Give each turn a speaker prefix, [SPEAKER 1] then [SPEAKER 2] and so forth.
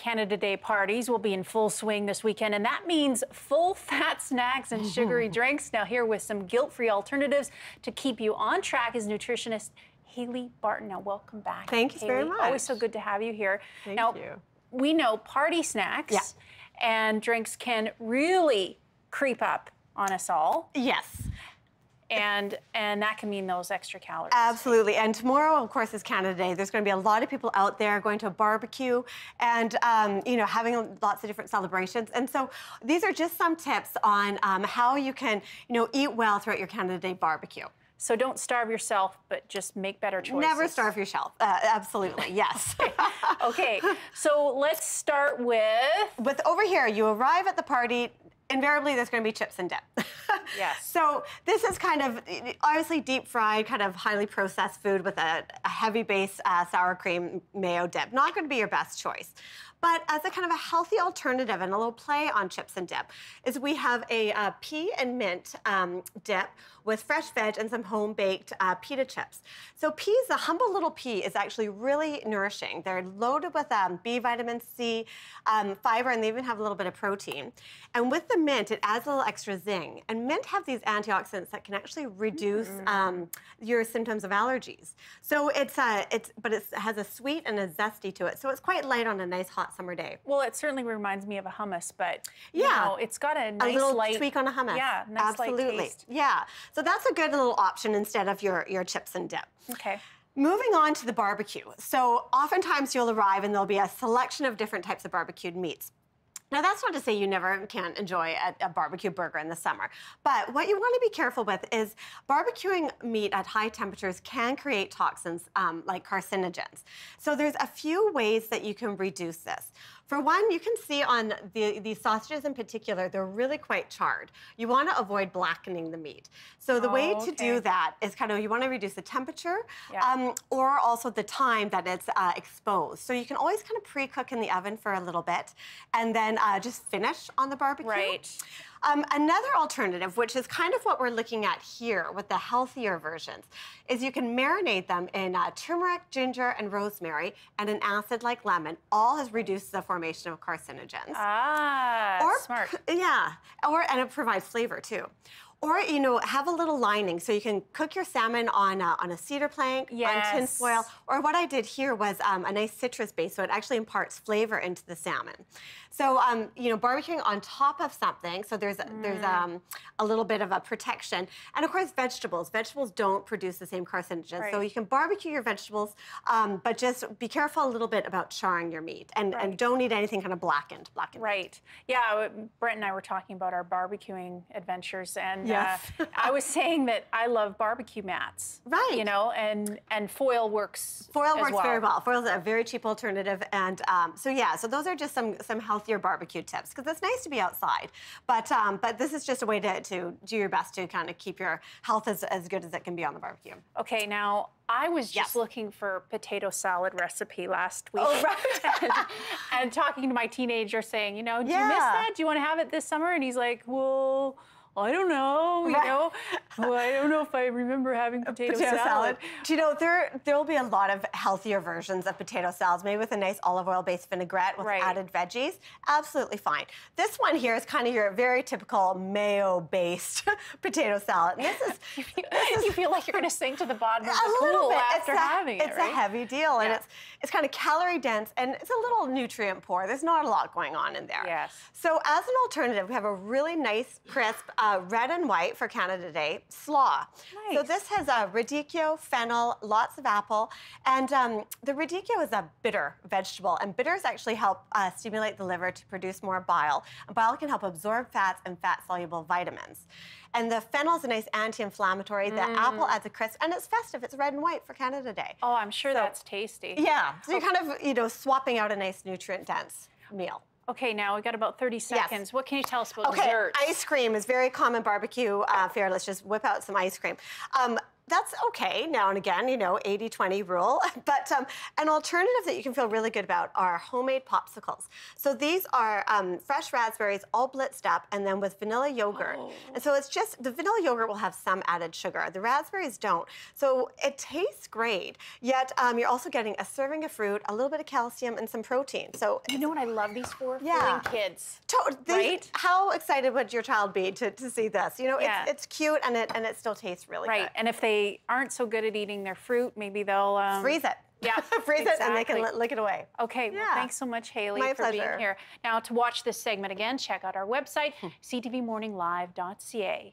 [SPEAKER 1] Canada Day parties will be in full swing this weekend, and that means full-fat snacks and sugary drinks. Now, here with some guilt-free alternatives to keep you on track is nutritionist Haley Barton. Now, welcome back.
[SPEAKER 2] Thank you very much.
[SPEAKER 1] Always so good to have you here.
[SPEAKER 2] Thank you.
[SPEAKER 1] We know party snacks and drinks can really creep up on us all.
[SPEAKER 2] Yes.
[SPEAKER 1] And that can mean those extra calories.
[SPEAKER 2] Absolutely. And tomorrow, of course, is Canada Day. There's going to be a lot of people out there going to a barbecue and, you know, having lots of different celebrations. And so these are just some tips on how you can, you know, eat well throughout your Canada Day barbecue.
[SPEAKER 1] So don't starve yourself, but just make better choices.
[SPEAKER 2] Never starve yourself. Absolutely, yes.
[SPEAKER 1] Okay, so let's start with
[SPEAKER 2] over here, you arrive at the party, invariably there's going to be chips and dip.
[SPEAKER 1] Yes.
[SPEAKER 2] So this is kind of, obviously deep fried, kind of highly processed food with a heavy base sour cream mayo dip. Not going to be your best choice. But as a kind of a healthy alternative and a little play on chips and dip is we have a pea and mint dip with fresh veg and some home-baked pita chips. So peas, the humble little pea, is actually really nourishing. They're loaded with B vitamin C, fiber, and they even have a little bit of protein. And with the mint, it adds a little extra zing. And mint have these antioxidants that can actually reduce your symptoms of allergies. So but it has a sweet and a zesty to it. So it's quite light on a nice hot summer day.
[SPEAKER 1] Well, it certainly reminds me of a hummus, but you know, it's got a nice
[SPEAKER 2] little
[SPEAKER 1] light
[SPEAKER 2] tweak on a hummus.
[SPEAKER 1] Yeah, nice
[SPEAKER 2] absolutely.
[SPEAKER 1] Light taste.
[SPEAKER 2] Yeah. So that's a good little option instead of your chips and dip.
[SPEAKER 1] Okay.
[SPEAKER 2] Moving on to the barbecue. So oftentimes you'll arrive and there'll be a selection of different types of barbecued meats. Now, that's not to say you never can enjoy a barbecue burger in the summer, but what you want to be careful with is barbecuing meat at high temperatures can create toxins like carcinogens. So there's a few ways that you can reduce this. For one, you can see on these sausages in particular, they're really quite charred. You want to avoid blackening the meat. So the way to do that is kind of, you want to reduce the temperature or also the time that it's exposed. So you can always kind of pre-cook in the oven for a little bit and then just finish on the barbecue.
[SPEAKER 1] Right.
[SPEAKER 2] Another alternative, which is kind of what we're looking at here with the healthier versions, is you can marinate them in turmeric, ginger, and rosemary, and an acid like lemon. All has reduced the formation of carcinogens.
[SPEAKER 1] Ah, smart.
[SPEAKER 2] Yeah, and it provides flavor too. Or, you know, have a little lining. So you can cook your salmon on a cedar plank, on tin foil. Or what I did here was a nice citrus base, so it actually imparts flavor into the salmon. So, you know, barbecuing on top of something, so there's a little bit of a protection. And of course, vegetables. Vegetables don't produce the same carcinogens. Right. So you can barbecue your vegetables, but just be careful a little bit about charring your meat. And don't eat anything kind of blackened.
[SPEAKER 1] Right. Yeah, Brent and I were talking about our barbecuing adventures, and I was saying that I love barbecue mats. Right. You know, and foil works.
[SPEAKER 2] Foil works very well. Foil's a very cheap alternative, and so those are just some healthier barbecue tips because it's nice to be outside. But this is just a way to do your best to kind of keep your health as good as it can be on the barbecue.
[SPEAKER 1] Okay, now I was just looking for potato salad recipe last week.
[SPEAKER 2] Oh, right.
[SPEAKER 1] and talking to my teenager saying, you know, do you miss that? Do you want to have it this summer? And he's like, well, I don't know, you know. Well, I don't know if I remember having potato salad.
[SPEAKER 2] Do you know, there'll be a lot of healthier versions of potato salads, maybe with a nice olive oil-based vinaigrette with added veggies. Absolutely fine. This one here is kind of your very typical mayo-based potato salad. And this is...
[SPEAKER 1] you feel like you're going to sink to the bottom of the pool after having it,
[SPEAKER 2] It's a heavy deal, and it's kind of calorie-dense, and it's a little nutrient-poor. There's not a lot going on in there.
[SPEAKER 1] Yes.
[SPEAKER 2] So as an alternative, we have a really nice, crisp, red and white for Canada Day slaw. Nice. So this has radicchio, fennel, lots of apple, and the radicchio is a bitter vegetable, and bitters actually help stimulate the liver to produce more bile. And bile can help absorb fats and fat-soluble vitamins. And the fennel is a nice anti-inflammatory. The apple adds a crisp, and it's festive. It's red and white for Canada Day.
[SPEAKER 1] Oh, I'm sure that's tasty.
[SPEAKER 2] Yeah, so you're kind of, you know, swapping out a nice nutrient-dense meal.
[SPEAKER 1] Okay, now we've got about 30 seconds. Yes. What can you tell us about dessert?
[SPEAKER 2] Ice cream is very common barbecue fare. Let's just whip out some ice cream. that's okay now and again, 80-20 rule. But an alternative that you can feel really good about are homemade popsicles. So these are fresh raspberries all blitzed up and then with vanilla yogurt.
[SPEAKER 1] Oh.
[SPEAKER 2] And so it's just, the vanilla yogurt will have some added sugar. The raspberries don't. So it tastes great, yet you're also getting a serving of fruit, a little bit of calcium, and some protein. So
[SPEAKER 1] You know what I love these for?
[SPEAKER 2] Yeah.
[SPEAKER 1] Feeding kids.
[SPEAKER 2] Right? How excited would your child be to see this?
[SPEAKER 1] Yeah.
[SPEAKER 2] It's cute and it still tastes really
[SPEAKER 1] Right,
[SPEAKER 2] good.
[SPEAKER 1] and if they aren't so good at eating their fruit, maybe they'll
[SPEAKER 2] Freeze it.
[SPEAKER 1] Yeah,
[SPEAKER 2] Freeze it and they can
[SPEAKER 1] exactly.
[SPEAKER 2] lick it away.
[SPEAKER 1] Okay, well,
[SPEAKER 2] Yeah.
[SPEAKER 1] thanks so much, Haley,
[SPEAKER 2] My
[SPEAKER 1] for
[SPEAKER 2] pleasure.
[SPEAKER 1] being here. Now, to watch this segment again, check out our website, ctvmorninglive.ca.